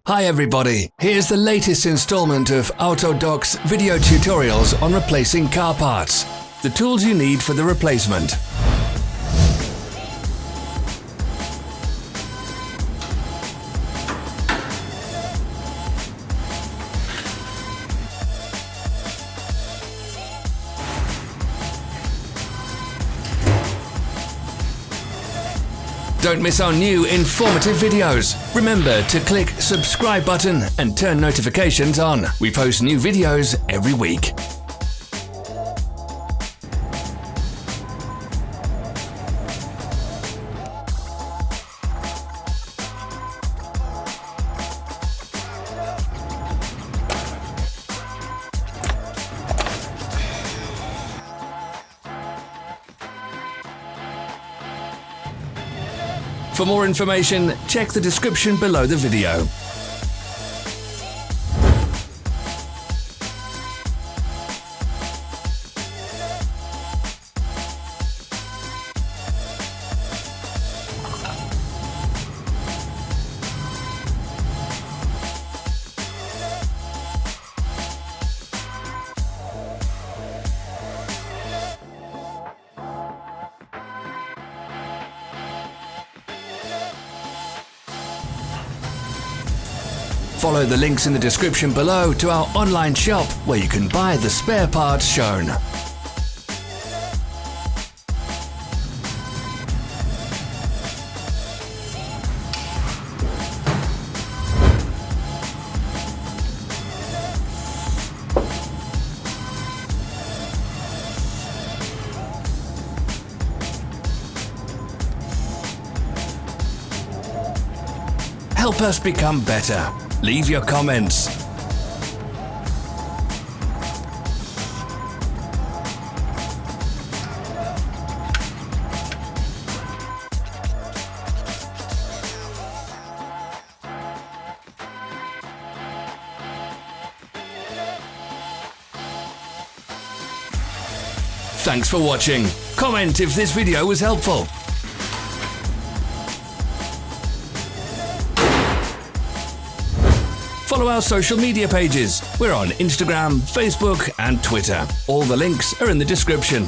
Hi everybody, here's the latest installment of Autodoc's video tutorials on replacing car parts. The tools you need for the replacement. Don't miss our new informative videos. Remember to click subscribe button and turn notifications on. We post new videos every week. For more information, check the description below the video. Follow the links in the description below to our online shop where you can buy the spare parts shown. Help us become better. Leave your comments. Thanks for watching. Comment if this video was helpful. Follow our social media pages. We're on Instagram, Facebook and Twitter. All the links are in the description.